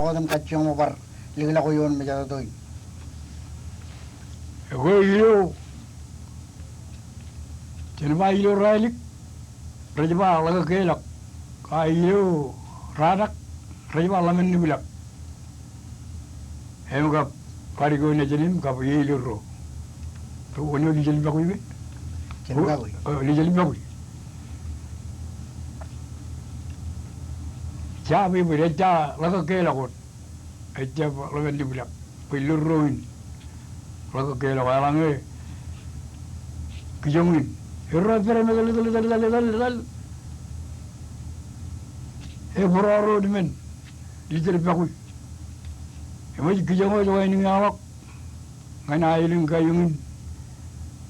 Kodam kacang mo par ligla ko yun medyo to. Ego ilo. Jenama ilo ralik. Rajaba laga kelak. Ka ilo radak. Rajaba lamen ni bilak. Hem ka karigo ne jelim ka ilo ro. To onyo li jelim bakoy be. Jelim bakoy. Li jelim bakoy. Sabi mo reja laga kelak ko. Eja lamen ni bilak. Ilo roin. Laga kelak alang e. Kijongin. Hero pere me dal. E boraro dimen. Lijer bakui. E mo kijongo jo ni ngawak. Ngana ilin kayungin.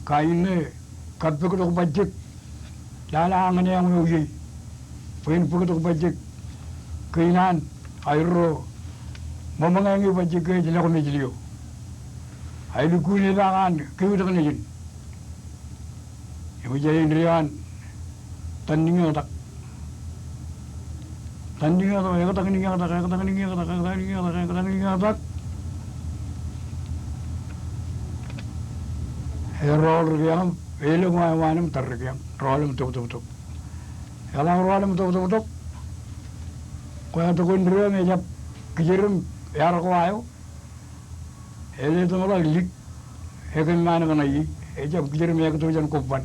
Kayune kappe ko bajek. Lala ngane yang uyi. Pen puko ko bajek. Kainan ayro. Mamangangi bajek ke jela ko mejliyo. Ailu kune bangan kiudak nejin. Ibu jadi Indrian tandingnya tak rol yang elu macam tarik yang rol betul kalau rol betul kau yang tu Indrian ni jap kirim yar kau ayo elu tu malah lik hekan mana kan lagi jap kirim yang tu jangan kuban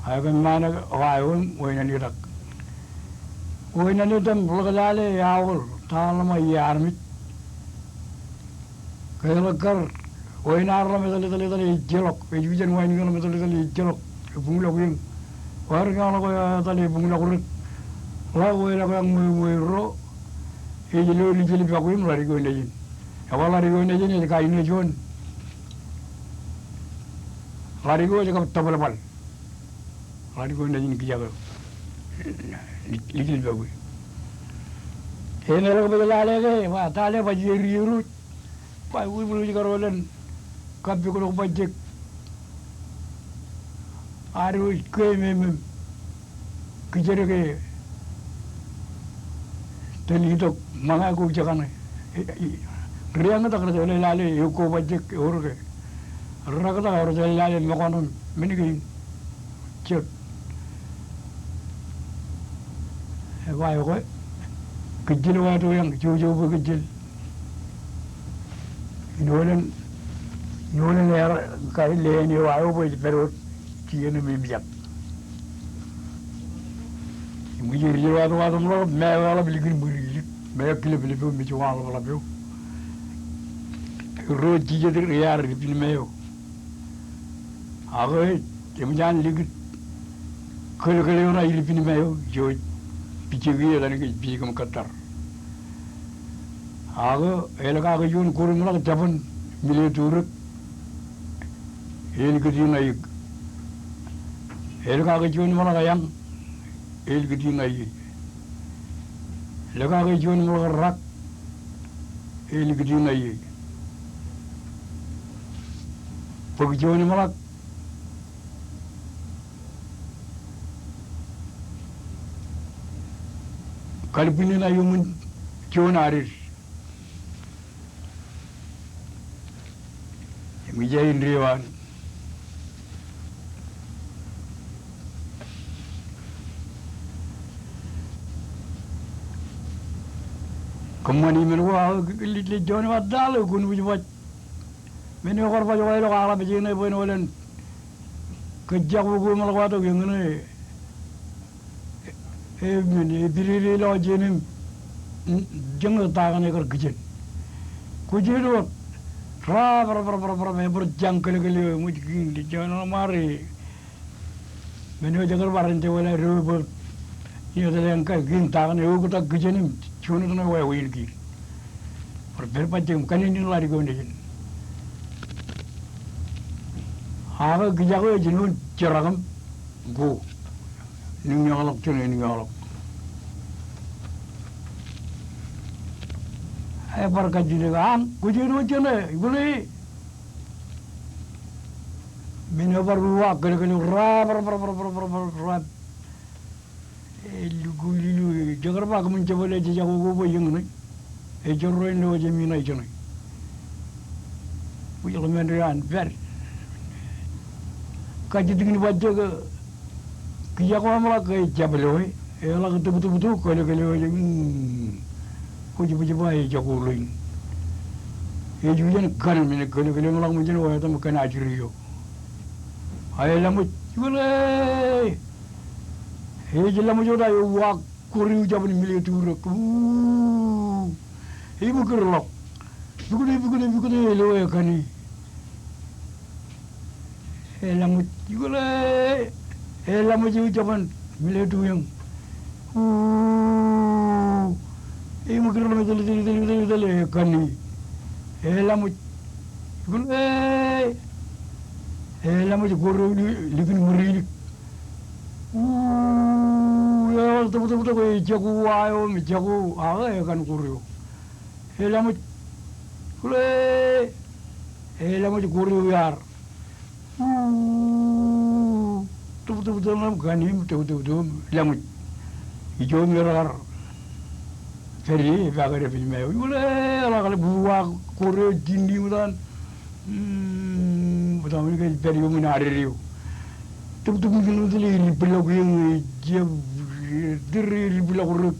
Ayo mana awalun, wina ni tak. Wina ni tam belakale awal, talam ayi armit. Kalau kar, wina arlam itu jelok, ejujan wina itu jelok, bunglok yang, warga orang kau tali bunglok rut, lah wina kau yang muiro, ejelo lijeli bakuim lari kau ini, awal lari kau ini ni kain ni jual, lari kau cakap tabal bal. Hari kau nanti kerja kau, likit bagus. Ini orang betul lagi, wah tali baju riurut, baju bulu juga rolan, kapi kau baju, aru kau memang kerja ke, tadi itu mana aku cakap ni, riang tak kerja oleh lali, aku baju orang ke, orang kata orang jadi lali makanan, mana ke, cek. Wah, kau kecil waktu yang jauh kecil. Nolen era kaya leni wah, kau perlu cian membiak. Mungkin dia waktu mula, mewah belikin beli, mewah beli pun menjual wala beli. Roh cian tu riar beli mewah. Aku kemudian likit kalau orang ini beli mewah, jauh. Pikiran dan pikir katar. Aku elak jun kurang malah Jepun milik turut. Elak naik. Elak jun malah kayang. Elak naik. Elak jun malah rak. Elak naik. Pagjuan malah Kalipinin na yung kionaris. Mijay Indriwan. Kumani menwa litli John wadalo kun wujud. Meni korba jawai lo kala bejina ibu nolen. Kejak buku malawatu yang ni. Meni diri lo jenim jangan tangan ekor kejen. Kejen lo ra member jangkal kali mungkin di jangan mari. Meni jangan baran jawai rubu. Ia adalah yang kau tangan itu kita kejenim cuma tu nak wayang kiri. Berpacem kan ini lari kau ni. Aku kejaga jenun ceragam go. Ni ngalak cuma ni ngalak. Ayah perkat juga, kucing cina, boleh. Mina berbuat kalau rap. Lu jangan apa kamu coba lihat jejak aku yang ni. جروين لو جمينا يجني ويلا من ريان فر كاجي دين وجهك كيا قام لا كي جبلوي يلا كتب تب تب كله كله كوجي بجي باي جاكولين يجوين كان من كله كله ملاك مجنون ويا تم كان أجريو هاي لامو يقولي هي جل مجود أيو واق كوريو جابني مليو تورك هي بكرلك بكرة لو يا كني هي لامو يقولي هي لامو جو جابن مليو توريم هي بكرلك مثل كني هي لامو يقولي هي لامو جورو لكن مريلك ya betul jago ayo jago ya kan kurio helamu kule helamu kurio yar betul nam ganim betul helamu ijo mirar feri bagare filme kule ala kale buwa kurio dindi mudan betul ni ke feri mun aririo betul betul ribelok yang je diri ribelok ruk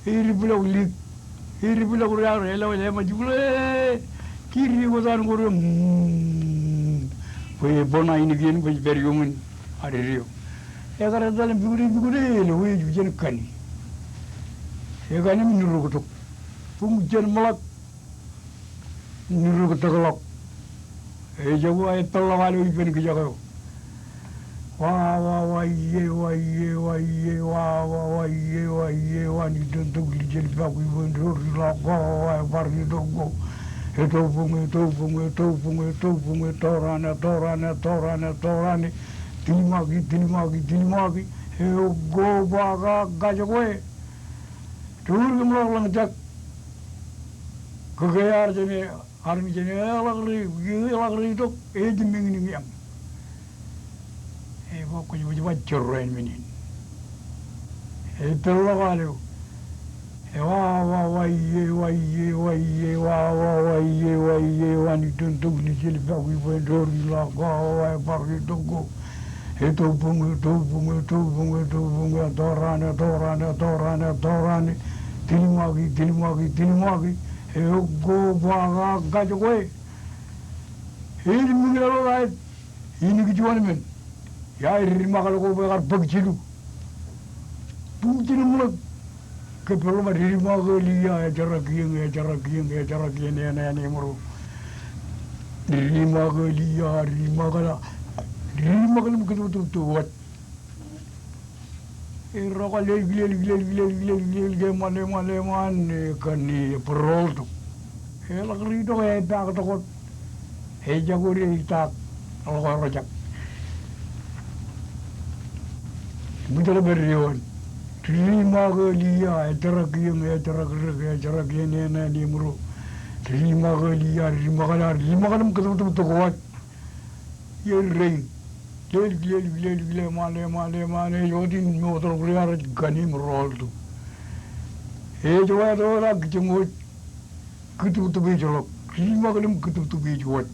ribelok lik ribelok yar ela wala majule kiri wadan guru we bona ini gen be feri mun aririo ya gara dalam bigure lo we jujen kani ya kani minuru kutuk pungjen malak minuru kutuk jago ay tallawalo iben ki jago wah ye wah ni tentu gijel bagu iben rori la wah bari dogo itu bunga torane dinimagi go baga gajagoe tur gemlok langjak kegayar jene armi jene lagri itu jeming ni yang pokok juga cerren minin itu lalu wah ni tentu gijel bagu iben rori la wah bari dogo itu bunga torane dinimagi go baga gajagoe ini minggu lalu ini kejualan men ya irima kalau kau bakar bagjilu bungkin mulak kepala irima kelia cara kieng ini muru irima kelia irima kalau begitu tuat iraka lel mana kan ni perol tu elak rido tak takut jago dia tak kalau rojak betul beriwan terima kelia cara kieng ini muru terima kelia terima kalau begitu kuat ya reng Gile male yodin motor kriar ganim roll tu jwa do la gjungu kutu bijolo klima kalum kutu bijot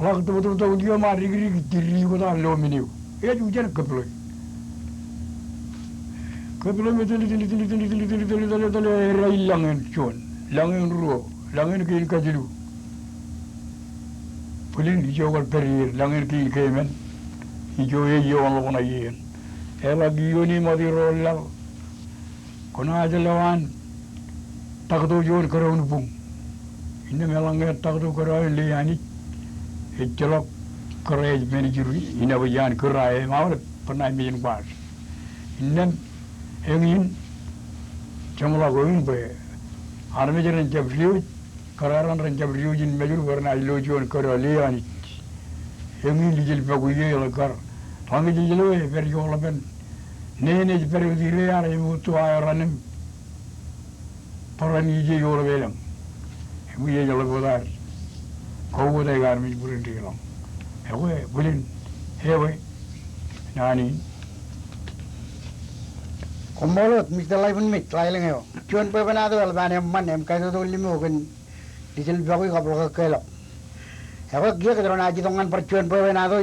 la kutu dia mari giri diri ko da lo miniu jujan keplo meteli rai langen chon langen ro langen kin kajilu Pulin hijau kal perir, langir ki kemen, hijau orang lokona yen. Lagi ni mati rollal, kona aja lawan, tak tu jor keraun pung. Ini melanggar tak tu keraun liani, celok kerai manager ini bagian kerai, mau pernah bikin pas. Ini engin, cuma laguin be, army jalan jabliu. Kararan rancam riujin majur warna ilojon keralian yang ini dijil baguye lekar tangi dijilwe perjolamen nene perjile ara imutu ayaranem parani je yola belam ibuye jala bodar kau de garmi burin dilam hewe bulin hewe nani Komolot, Mr. Life and Meat, lain ngayo. Cuan pa na to, alban man, kayo to limo kan diesel bago kapal kakelo. Ako giya kadron aji tongan percuan pa na to.